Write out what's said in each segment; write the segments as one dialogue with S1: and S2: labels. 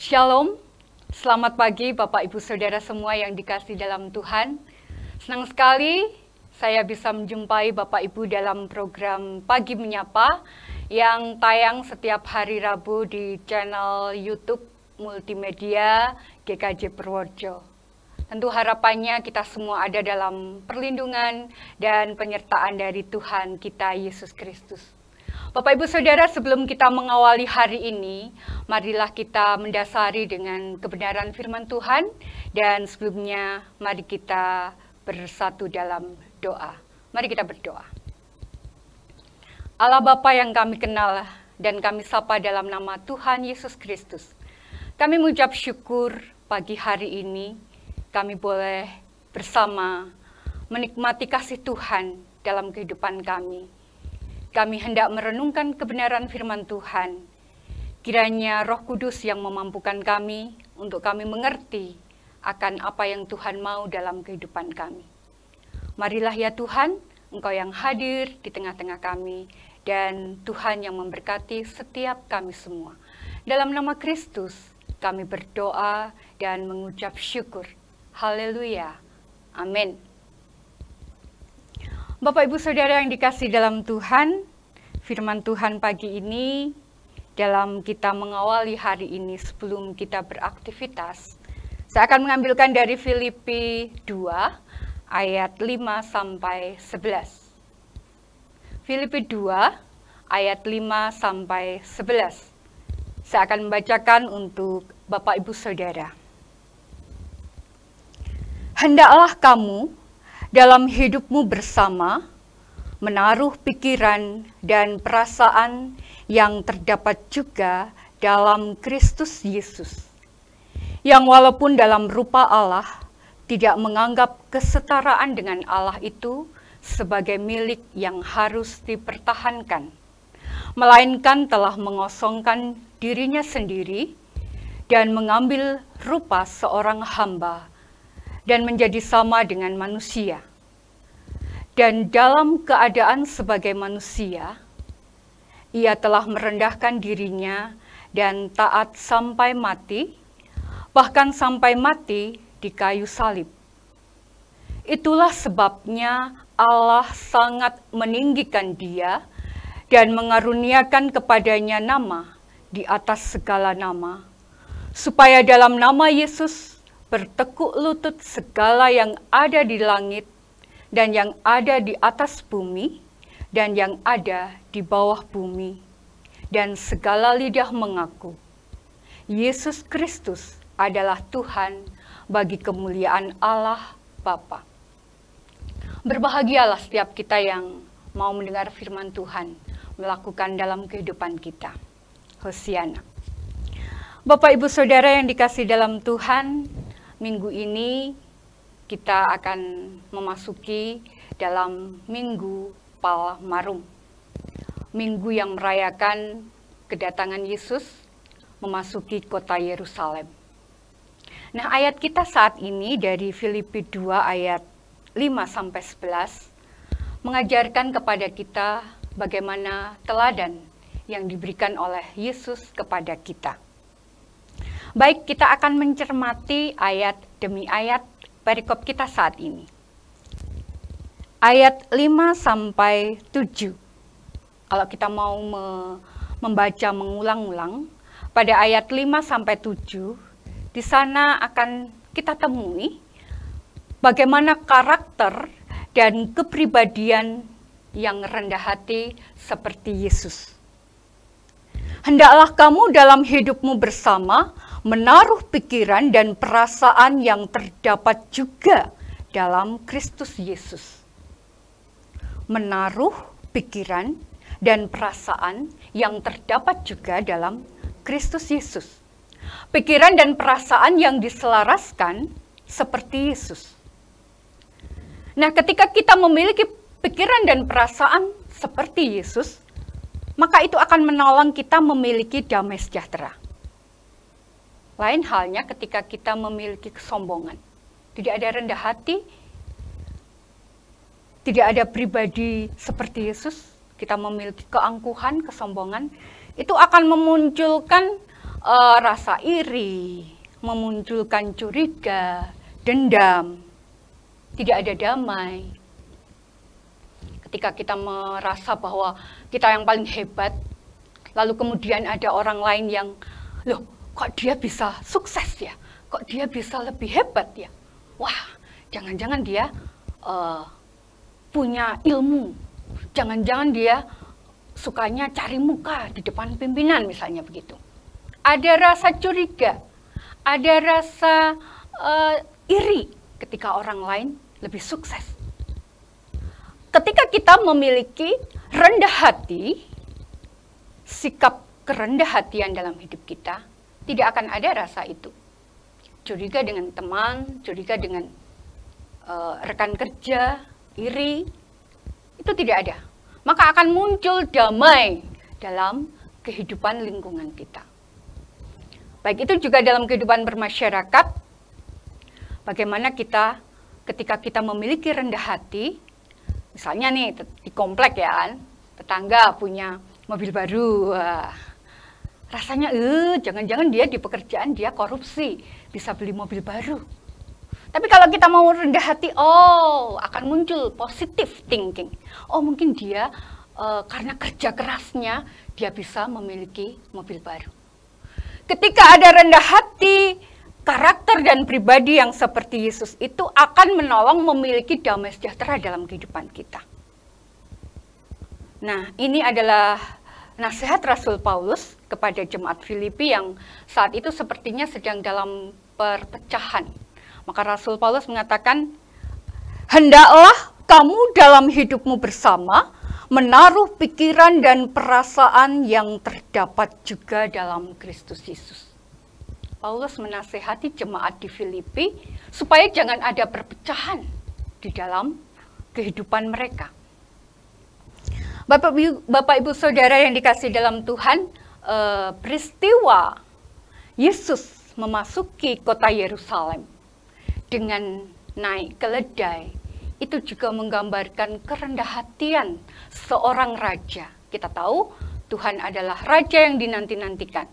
S1: Shalom, selamat pagi Bapak Ibu Saudara semua yang dikasihi dalam Tuhan. Senang sekali saya bisa menjumpai Bapak Ibu dalam program Pagi Menyapa yang tayang setiap hari Rabu di channel YouTube Multimedia GKJ Purworejo. Tentu harapannya kita semua ada dalam perlindungan dan penyertaan dari Tuhan kita Yesus Kristus. Bapak Ibu Saudara, sebelum kita mengawali hari ini, marilah kita mendasari dengan kebenaran firman Tuhan, dan sebelumnya mari kita bersatu dalam doa. Mari kita berdoa. Allah Bapa yang kami kenal dan kami sapa dalam nama Tuhan Yesus Kristus, kami mengucap syukur pagi hari ini kami boleh bersama menikmati kasih Tuhan dalam kehidupan kami. Kami hendak merenungkan kebenaran firman Tuhan. Kiranya Roh Kudus yang memampukan kami untuk kami mengerti akan apa yang Tuhan mau dalam kehidupan kami. Marilah ya Tuhan, Engkau yang hadir di tengah-tengah kami, dan Tuhan yang memberkati setiap kami semua. Dalam nama Kristus, kami berdoa dan mengucap syukur. Haleluya. Amin. Bapak Ibu Saudara yang dikasihi dalam Tuhan, firman Tuhan pagi ini dalam kita mengawali hari ini sebelum kita beraktivitas, saya akan mengambilkan dari Filipi 2 ayat 5 sampai 11. Filipi 2 ayat 5 sampai 11. Saya akan membacakan untuk Bapak Ibu Saudara. Hendaklah kamu dalam hidupmu bersama menaruh pikiran dan perasaan yang terdapat juga dalam Kristus Yesus, yang walaupun dalam rupa Allah tidak menganggap kesetaraan dengan Allah itu sebagai milik yang harus dipertahankan, melainkan telah mengosongkan dirinya sendiri dan mengambil rupa seorang hamba dan menjadi sama dengan manusia. Dan dalam keadaan sebagai manusia, ia telah merendahkan dirinya dan taat sampai mati, bahkan sampai mati di kayu salib. Itulah sebabnya Allah sangat meninggikan dia dan mengaruniakan kepadanya nama di atas segala nama, supaya dalam nama Yesus bertekuk lutut segala yang ada di langit dan yang ada di atas bumi dan yang ada di bawah bumi, dan segala lidah mengaku Yesus Kristus adalah Tuhan bagi kemuliaan Allah Bapa. Berbahagialah setiap kita yang mau mendengar firman Tuhan, melakukan dalam kehidupan kita. Hosiana. Bapak Ibu Saudara yang dikasihi dalam Tuhan, minggu ini kita akan memasuki dalam Minggu Palmarum. Minggu yang merayakan kedatangan Yesus memasuki kota Yerusalem. Nah, ayat kita saat ini dari Filipi 2 ayat 5-11 mengajarkan kepada kita bagaimana teladan yang diberikan oleh Yesus kepada kita. Baik, kita akan mencermati ayat demi ayat perikop kita saat ini. Ayat 5-7. Kalau kita mau membaca mengulang-ulang, pada ayat 5-7, di sana akan kita temui bagaimana karakter dan kepribadian yang rendah hati seperti Yesus. Hendaklah kamu dalam hidupmu bersama menaruh pikiran dan perasaan yang terdapat juga dalam Kristus Yesus. Menaruh pikiran dan perasaan yang terdapat juga dalam Kristus Yesus. Pikiran dan perasaan yang diselaraskan seperti Yesus. Nah, ketika kita memiliki pikiran dan perasaan seperti Yesus, maka itu akan menolong kita memiliki damai sejahtera. Lain halnya ketika kita memiliki kesombongan. Tidak ada rendah hati, tidak ada pribadi seperti Yesus, kita memiliki keangkuhan, kesombongan, itu akan memunculkan rasa iri, memunculkan curiga, dendam, tidak ada damai. Ketika kita merasa bahwa kita yang paling hebat, lalu kemudian ada orang lain yang, loh kok dia bisa sukses ya? Kok dia bisa lebih hebat ya? Wah, jangan-jangan dia punya ilmu. Jangan-jangan dia sukanya cari muka di depan pimpinan misalnya begitu. Ada rasa curiga, ada rasa iri ketika orang lain lebih sukses. Ketika kita memiliki rendah hati, sikap kerendah hatian dalam hidup kita, tidak akan ada rasa itu. Curiga dengan teman, curiga dengan rekan kerja, iri, itu tidak ada. Maka akan muncul damai dalam kehidupan lingkungan kita. Baik itu juga dalam kehidupan bermasyarakat, bagaimana kita ketika kita memiliki rendah hati, misalnya nih di komplek ya kan, tetangga punya mobil baru, wah, rasanya jangan-jangan dia di pekerjaan dia korupsi, bisa beli mobil baru. Tapi kalau kita mau rendah hati, akan muncul positive thinking. Mungkin dia karena kerja kerasnya dia bisa memiliki mobil baru. Ketika ada rendah hati, karakter dan pribadi yang seperti Yesus itu akan menolong memiliki damai sejahtera dalam kehidupan kita. Nah, ini adalah nasihat Rasul Paulus kepada jemaat Filipi yang saat itu sepertinya sedang dalam perpecahan. Maka Rasul Paulus mengatakan, hendaklah kamu dalam hidupmu bersama menaruh pikiran dan perasaan yang terdapat juga dalam Kristus Yesus. Paulus menasehati jemaat di Filipi supaya jangan ada perpecahan di dalam kehidupan mereka. Bapak Ibu Saudara yang dikasihi dalam Tuhan, peristiwa Yesus memasuki kota Yerusalem dengan naik keledai itu juga menggambarkan kerendah hatian seorang raja. Kita tahu Tuhan adalah raja yang dinanti-nantikan.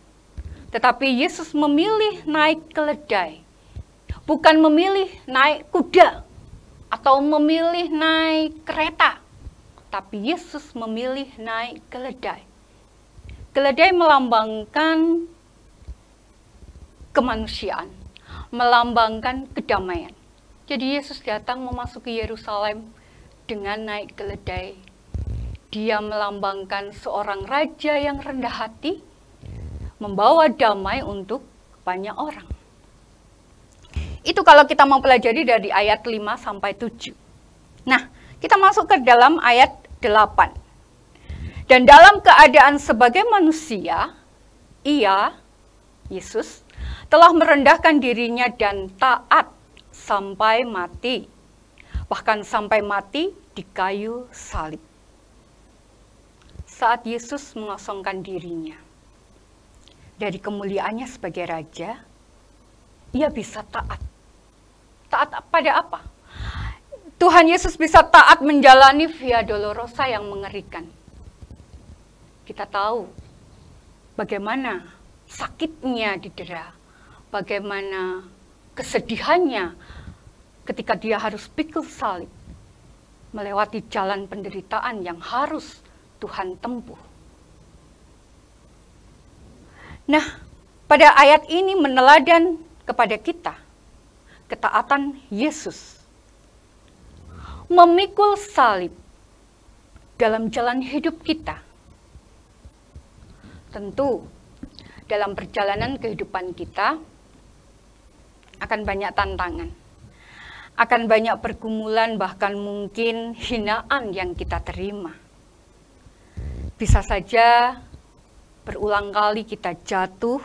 S1: Tetapi Yesus memilih naik keledai, bukan memilih naik kuda atau memilih naik kereta, tapi Yesus memilih naik keledai. Keledai melambangkan kemanusiaan, melambangkan kedamaian. Jadi Yesus datang memasuki Yerusalem dengan naik keledai. Dia melambangkan seorang raja yang rendah hati, membawa damai untuk banyak orang. Itu kalau kita mau pelajari dari ayat 5 sampai 7. Nah, kita masuk ke dalam ayat 8. Dan dalam keadaan sebagai manusia, ia, Yesus, telah merendahkan dirinya dan taat sampai mati. Bahkan sampai mati di kayu salib. Saat Yesus mengosongkan dirinya dari kemuliaannya sebagai raja, ia bisa taat. Taat pada apa? Tuhan Yesus bisa taat menjalani Via Dolorosa yang mengerikan. Kita tahu bagaimana sakitnya didera, bagaimana kesedihannya ketika dia harus pikul salib, melewati jalan penderitaan yang harus Tuhan tempuh. Nah, pada ayat ini meneladan kepada kita ketaatan Yesus memikul salib dalam jalan hidup kita. Tentu dalam perjalanan kehidupan kita akan banyak tantangan, akan banyak pergumulan, bahkan mungkin hinaan yang kita terima. Bisa saja berulang kali kita jatuh,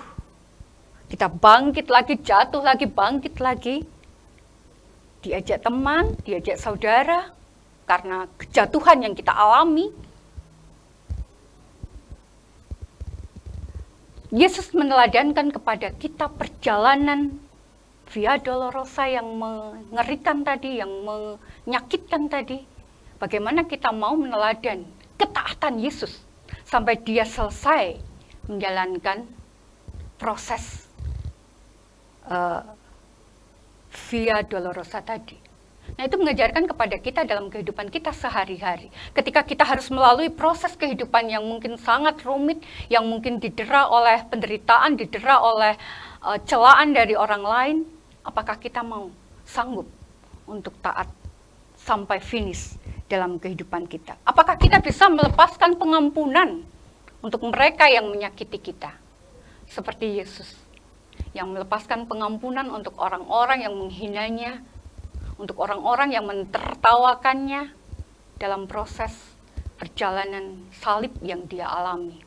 S1: kita bangkit lagi, jatuh lagi, bangkit lagi. Diajak teman, diajak saudara, karena kejatuhan yang kita alami. Yesus meneladankan kepada kita perjalanan Via Dolorosa yang mengerikan tadi, yang menyakitkan tadi. Bagaimana kita mau meneladan ketaatan Yesus sampai dia selesai menjalankan proses Via Dolorosa tadi. Nah, itu mengajarkan kepada kita dalam kehidupan kita sehari-hari. Ketika kita harus melalui proses kehidupan yang mungkin sangat rumit, yang mungkin didera oleh penderitaan, didera oleh celaan dari orang lain, apakah kita mau sanggup untuk taat sampai finish dalam kehidupan kita? Apakah kita bisa melepaskan pengampunan untuk mereka yang menyakiti kita? Seperti Yesus yang melepaskan pengampunan untuk orang-orang yang menghinanya, untuk orang-orang yang mentertawakannya dalam proses perjalanan salib yang dia alami.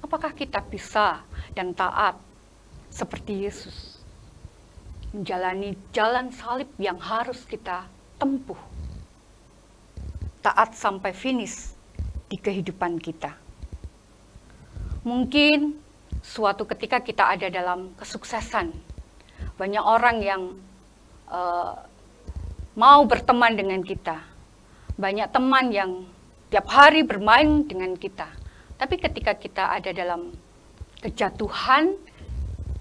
S1: Apakah kita bisa dan taat seperti Yesus, menjalani jalan salib yang harus kita tempuh, taat sampai finish di kehidupan kita? Mungkin suatu ketika kita ada dalam kesuksesan, banyak orang yang mau berteman dengan kita, banyak teman yang tiap hari bermain dengan kita. Tapi ketika kita ada dalam kejatuhan,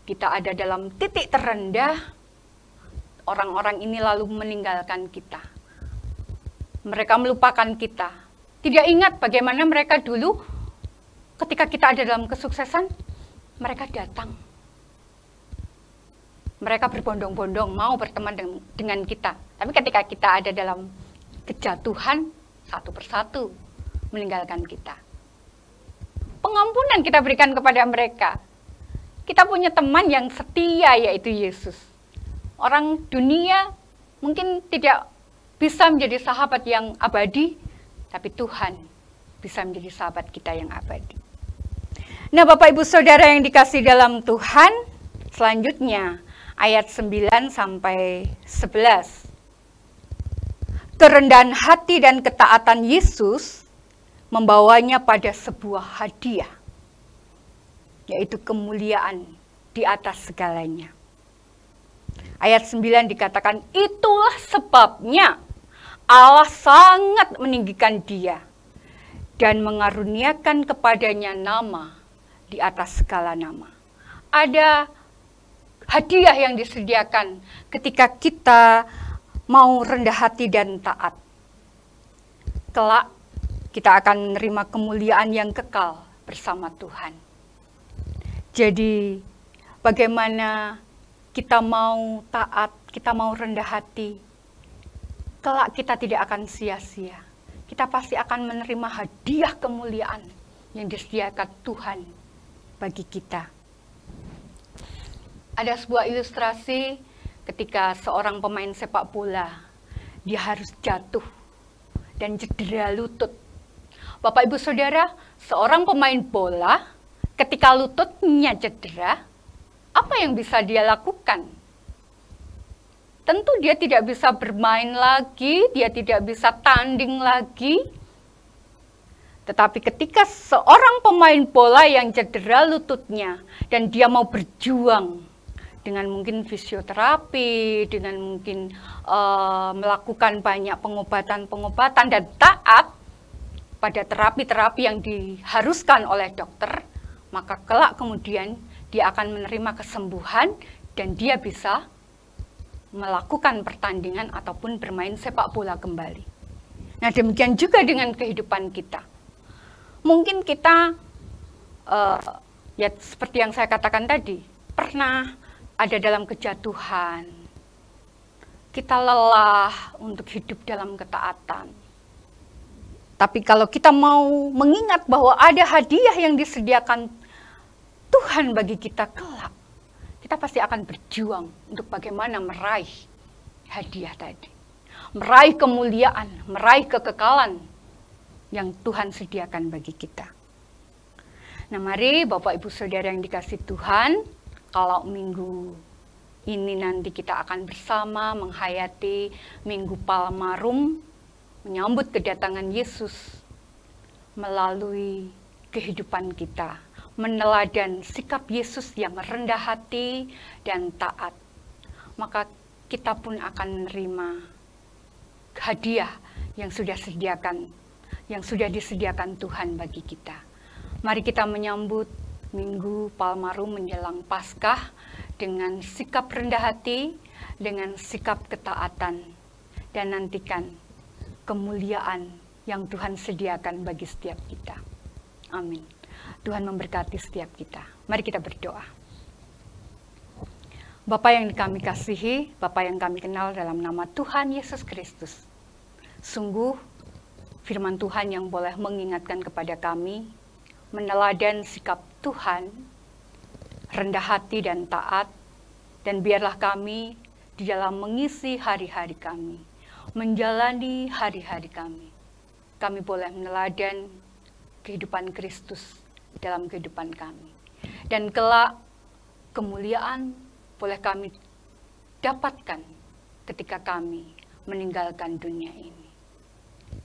S1: kita ada dalam titik terendah, orang-orang ini lalu meninggalkan kita. Mereka melupakan kita. Tidak ingat bagaimana mereka dulu ketika kita ada dalam kesuksesan, mereka datang. Mereka berbondong-bondong mau berteman dengan kita. Tapi ketika kita ada dalam kejatuhan, satu persatu meninggalkan kita. Pengampunan kita berikan kepada mereka. Kita punya teman yang setia, yaitu Yesus. Orang dunia mungkin tidak bisa menjadi sahabat yang abadi, tapi Tuhan bisa menjadi sahabat kita yang abadi. Nah, Bapak Ibu Saudara yang dikasihi dalam Tuhan, selanjutnya ayat 9 sampai 11. Kerendahan hati dan ketaatan Yesus membawanya pada sebuah hadiah, yaitu kemuliaan di atas segalanya. Ayat 9 dikatakan, itulah sebabnya Allah sangat meninggikan dia dan mengaruniakan kepadanya nama di atas segala nama. Ada hadiah yang disediakan ketika kita mau rendah hati dan taat. Kelak kita akan menerima kemuliaan yang kekal bersama Tuhan. Jadi bagaimana kita mau taat, kita mau rendah hati, kelak kita tidak akan sia-sia. Kita pasti akan menerima hadiah kemuliaan yang disediakan Tuhan bagi kita. Ada sebuah ilustrasi ketika seorang pemain sepak bola, dia harus jatuh dan cedera lutut. Bapak Ibu Saudara, seorang pemain bola ketika lututnya cedera, apa yang bisa dia lakukan? Tentu dia tidak bisa bermain lagi, dia tidak bisa tanding lagi. Tetapi ketika seorang pemain bola yang cedera lututnya dan dia mau berjuang dengan mungkin fisioterapi, dengan mungkin melakukan banyak pengobatan-pengobatan dan taat pada terapi-terapi yang diharuskan oleh dokter, maka kelak kemudian dia akan menerima kesembuhan dan dia bisa melakukan pertandingan ataupun bermain sepak bola kembali. Nah, demikian juga dengan kehidupan kita. Mungkin kita, ya seperti yang saya katakan tadi, pernah ada dalam kejatuhan, kita lelah untuk hidup dalam ketaatan. Tapi kalau kita mau mengingat bahwa ada hadiah yang disediakan Tuhan bagi kita kelak, kita pasti akan berjuang untuk bagaimana meraih hadiah tadi. Meraih kemuliaan, meraih kekekalan yang Tuhan sediakan bagi kita. Nah, mari Bapak Ibu Saudara yang dikasihi Tuhan, kalau minggu ini nanti kita akan bersama menghayati Minggu Palmarum, menyambut kedatangan Yesus melalui kehidupan kita, meneladan sikap Yesus yang rendah hati dan taat, maka kita pun akan menerima hadiah yang sudah disediakan Tuhan bagi kita. Mari kita menyambut Minggu Palmarum menjelang Paskah dengan sikap rendah hati, dengan sikap ketaatan, dan nantikan kemuliaan yang Tuhan sediakan bagi setiap kita. Amin. Tuhan memberkati setiap kita. Mari kita berdoa. Bapa yang kami kasihi, Bapa yang kami kenal dalam nama Tuhan Yesus Kristus. Sungguh firman Tuhan yang boleh mengingatkan kepada kami, meneladan sikap Tuhan, rendah hati dan taat, dan biarlah kami di dalam mengisi hari-hari kami, menjalani hari-hari kami. Kami boleh meneladan kehidupan Kristus dalam kehidupan kami. Dan kelak kemuliaan boleh kami dapatkan ketika kami meninggalkan dunia ini.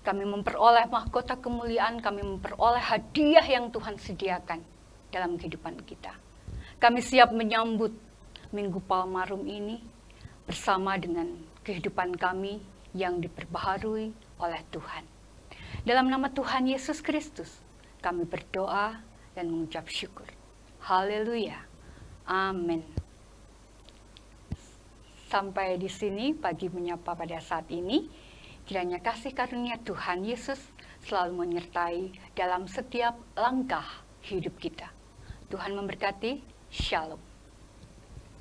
S1: Kami memperoleh mahkota kemuliaan, kami memperoleh hadiah yang Tuhan sediakan dalam kehidupan kita. Kami siap menyambut Minggu Palmarum ini bersama dengan kehidupan kami yang diperbaharui oleh Tuhan. Dalam nama Tuhan Yesus Kristus, kami berdoa dan mengucap syukur. Haleluya. Amin. Sampai di sini pagi menyapa pada saat ini. Kiranya kasih karunia Tuhan Yesus selalu menyertai dalam setiap langkah hidup kita. Tuhan memberkati. Shalom.